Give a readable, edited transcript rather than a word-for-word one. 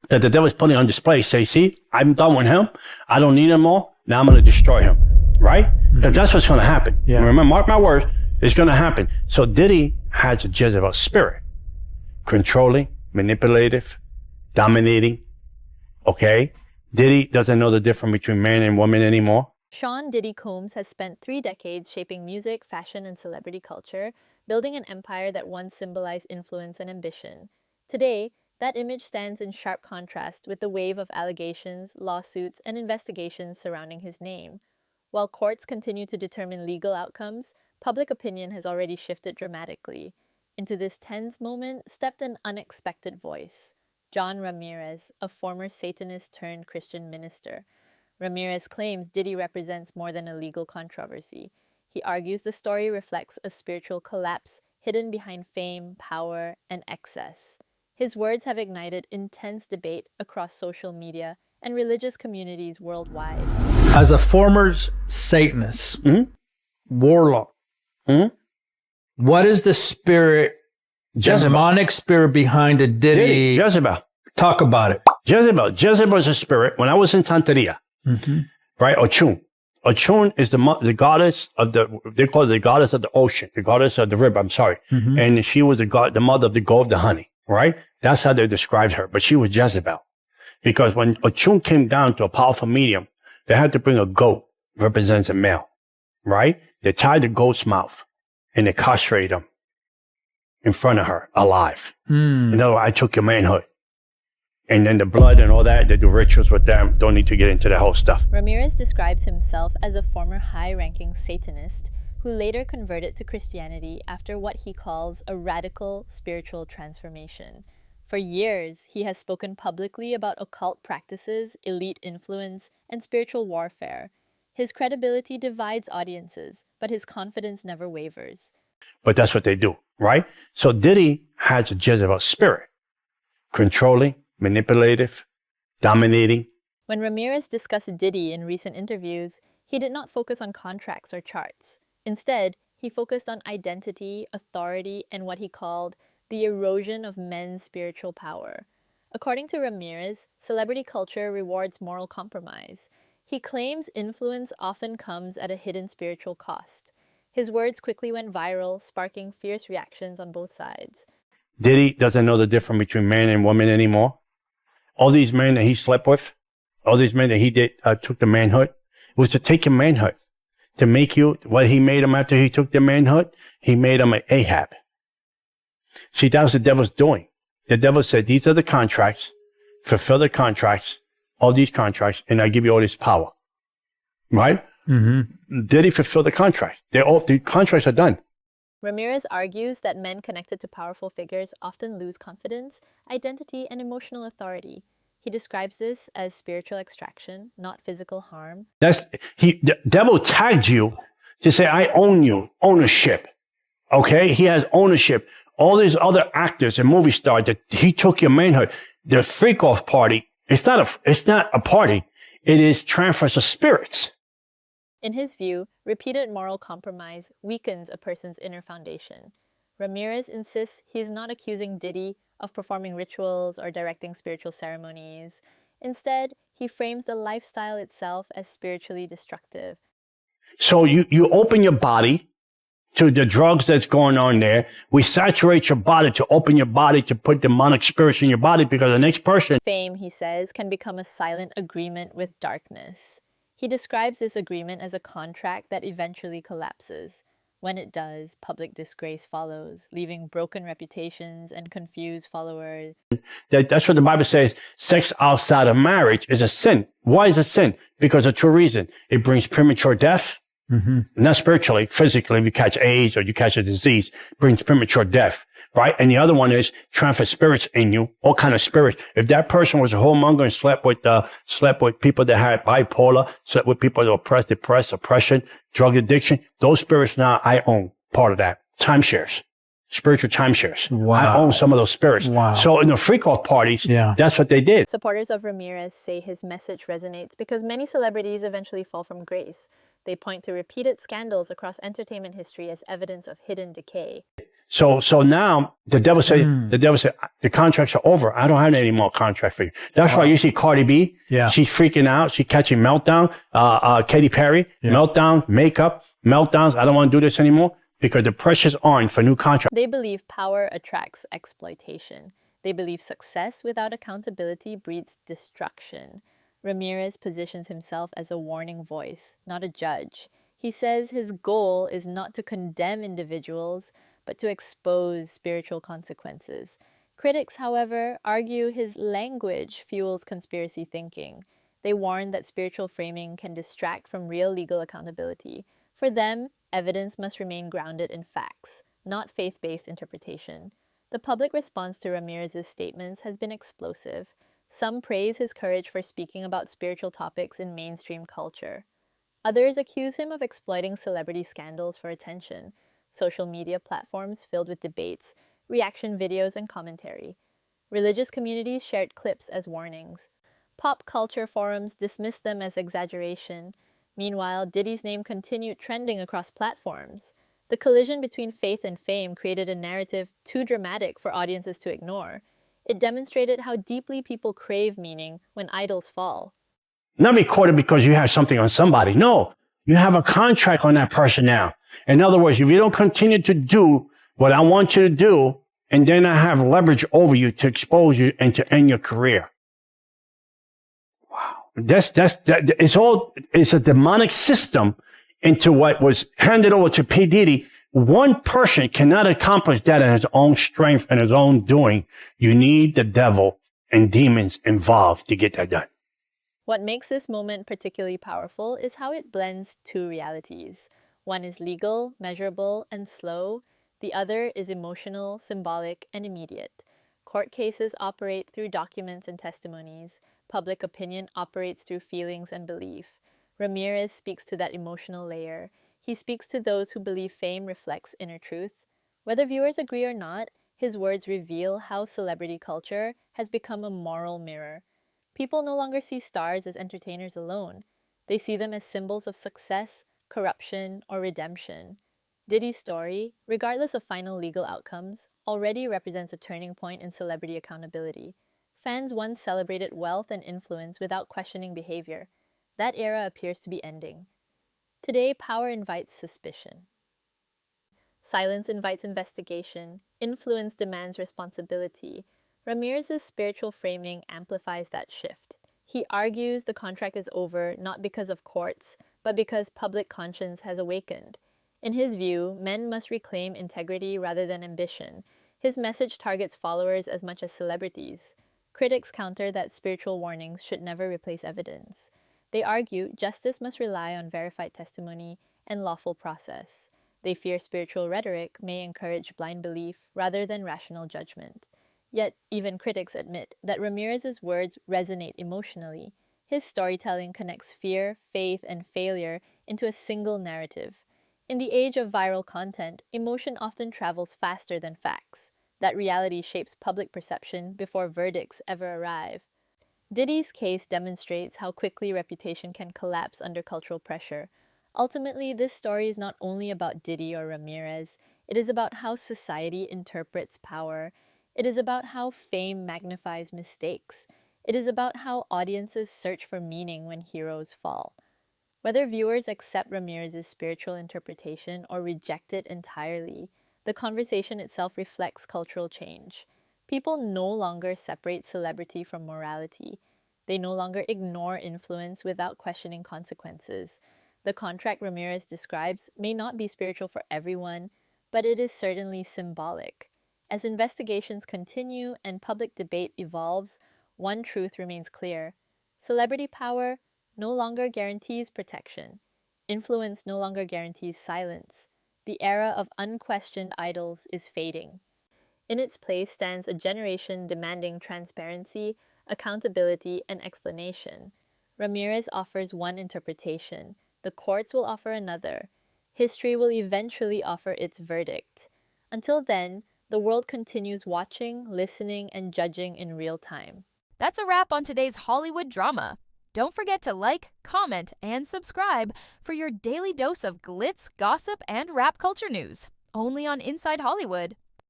that the devil's putting on display. Say, see, I'm done with him. I don't need him more. Now I'm going to destroy him. Right? Because that's what's going to happen. Yeah. Remember, mark my words, it's going to happen. So Diddy has a Jezebel spirit. Controlling, manipulative, dominating. Okay? Diddy doesn't know the difference between man and woman anymore. Sean Diddy Combs has spent 3 decades shaping music, fashion, and celebrity culture, building an empire that once symbolized influence and ambition. Today, that image stands in sharp contrast with the wave of allegations, lawsuits, and investigations surrounding his name. While courts continue to determine legal outcomes, public opinion has already shifted dramatically. Into this tense moment stepped an unexpected voice, John Ramirez, a former Satanist turned Christian minister. Ramirez claims Diddy represents more than a legal controversy. He argues the story reflects a spiritual collapse hidden behind fame, power, and excess. His words have ignited intense debate across social media and religious communities worldwide. As a former Satanist, warlock, what is the spirit, the demonic spirit behind the Diddy? Jezebel. Talk about it. Jezebel is a spirit. When I was in Santeria, right? Ochun. Ochun is the goddess of they call it the goddess of the ocean, the goddess of the river, I'm sorry. And she was the mother of the gold, the honey, right? That's how they described her. But she was Jezebel. Because when Ochun came down to a powerful medium, they had to bring a goat, represents a male, right? They tied the goat's mouth and they castrated him in front of her, alive. In other words, I took your manhood. And then the blood and all that, they do rituals with them. Don't need to get into that whole stuff. Ramirez describes himself as a former high-ranking Satanist who later converted to Christianity after what he calls a radical spiritual transformation. For years, he has spoken publicly about occult practices, elite influence, and spiritual warfare. His credibility divides audiences, but his confidence never wavers. But that's what they do, right? So Diddy has a Jezebel spirit. Controlling, manipulative, dominating. When Ramirez discussed Diddy in recent interviews, he did not focus on contracts or charts. Instead, he focused on identity, authority, and what he called the erosion of men's spiritual power. According to Ramirez, celebrity culture rewards moral compromise. He claims influence often comes at a hidden spiritual cost. His words quickly went viral, sparking fierce reactions on both sides. Diddy doesn't know the difference between man and woman anymore. All these men that he slept with, all these men that he took the manhood, was to take your manhood. To make you, what he made him after he took the manhood, he made him an Ahab. See, that was the devil's doing. The devil said, these are the contracts, fulfill the contracts, all these contracts, and I give you all this power. Right? Did he fulfill the contract? The contracts are done. Ramirez argues that men connected to powerful figures often lose confidence, identity, and emotional authority. He describes this as spiritual extraction, not physical harm. The devil tagged you to say, I own you, ownership. Okay? He has ownership. All these other actors and movie stars that he took your manhood. The freak off party, it's not a party. It is transfers of spirits. In his view, repeated moral compromise weakens a person's inner foundation. Ramirez insists he's not accusing Diddy of performing rituals or directing spiritual ceremonies. Instead, he frames the lifestyle itself as spiritually destructive. So you open your body to the drugs that's going on there. We saturate your body to open your body to put demonic spirits in your body because the next person... Fame, he says, can become a silent agreement with darkness. He describes this agreement as a contract that eventually collapses. When it does, public disgrace follows, leaving broken reputations and confused followers. That's what the Bible says. Sex outside of marriage is a sin. Why is it a sin? Because of two reasons. It brings premature death. Not spiritually, physically, if you catch AIDS or you catch a disease, it brings premature death. Right? And the other one is transfer spirits in you, all kind of spirits. If that person was a whoremonger and slept with people that had bipolar, slept with people that were depressed, oppression, drug addiction, those spirits now I own part of that. Timeshares. Spiritual timeshares. Wow. I own some of those spirits. Wow. So in the freak-off parties, that's what they did. Supporters of Ramirez say his message resonates because many celebrities eventually fall from grace. They point to repeated scandals across entertainment history as evidence of hidden decay. So now the devil said, the contracts are over. I don't have any more contract for you. That's why you see Cardi B. Yeah. She's freaking out. She's catching meltdown. Katy Perry, meltdown, makeup, meltdowns. I don't want to do this anymore because the pressure's on for new contracts. They believe power attracts exploitation. They believe success without accountability breeds destruction. Ramirez positions himself as a warning voice, not a judge. He says his goal is not to condemn individuals, but to expose spiritual consequences. Critics, however, argue his language fuels conspiracy thinking. They warn that spiritual framing can distract from real legal accountability. For them, evidence must remain grounded in facts, not faith-based interpretation. The public response to Ramirez's statements has been explosive. Some praise his courage for speaking about spiritual topics in mainstream culture. Others accuse him of exploiting celebrity scandals for attention. Social media platforms filled with debates, reaction videos, and commentary. Religious communities shared clips as warnings. Pop culture forums dismissed them as exaggeration. Meanwhile, Diddy's name continued trending across platforms. The collision between faith and fame created a narrative too dramatic for audiences to ignore. It demonstrated how deeply people crave meaning when idols fall. Not recorded because you have something on somebody. No, you have a contract on that person now. In other words, if you don't continue to do what I want you to do, and then I have leverage over you to expose you and to end your career. Wow. It's a demonic system into what was handed over to P. Diddy. One person cannot accomplish that in his own strength and his own doing. You need the devil and demons involved to get that done. What makes this moment particularly powerful is how it blends two realities. One is legal, measurable, and slow. The other is emotional, symbolic, and immediate. Court cases operate through documents and testimonies. Public opinion operates through feelings and belief. Ramirez speaks to that emotional layer. He speaks to those who believe fame reflects inner truth. Whether viewers agree or not, his words reveal how celebrity culture has become a moral mirror. People no longer see stars as entertainers alone. They see them as symbols of success, corruption, or redemption. Diddy's story, regardless of final legal outcomes, already represents a turning point in celebrity accountability. Fans once celebrated wealth and influence without questioning behavior. That era appears to be ending. Today, power invites suspicion. Silence invites investigation. Influence demands responsibility. Ramirez's spiritual framing amplifies that shift. He argues the contract is over not because of courts, but because public conscience has awakened. In his view, men must reclaim integrity rather than ambition. His message targets followers as much as celebrities. Critics counter that spiritual warnings should never replace evidence. They argue justice must rely on verified testimony and lawful process. They fear spiritual rhetoric may encourage blind belief rather than rational judgment. Yet, even critics admit that Ramirez's words resonate emotionally. His storytelling connects fear, faith, and failure into a single narrative. In the age of viral content, emotion often travels faster than facts. That reality shapes public perception before verdicts ever arrive. Diddy's case demonstrates how quickly reputation can collapse under cultural pressure. Ultimately, this story is not only about Diddy or Ramirez, it is about how society interprets power. It is about how fame magnifies mistakes. It is about how audiences search for meaning when heroes fall. Whether viewers accept Ramirez's spiritual interpretation or reject it entirely, the conversation itself reflects cultural change. People no longer separate celebrity from morality. They no longer ignore influence without questioning consequences. The contract Ramirez describes may not be spiritual for everyone, but it is certainly symbolic. As investigations continue and public debate evolves, one truth remains clear. Celebrity power no longer guarantees protection. Influence no longer guarantees silence. The era of unquestioned idols is fading. In its place stands a generation demanding transparency, accountability, and explanation. Ramirez offers one interpretation. The courts will offer another. History will eventually offer its verdict. Until then, the world continues watching, listening, and judging in real time. That's a wrap on today's Hollywood drama. Don't forget to like, comment, and subscribe for your daily dose of glitz, gossip, and rap culture news. only on Inside Hollywood.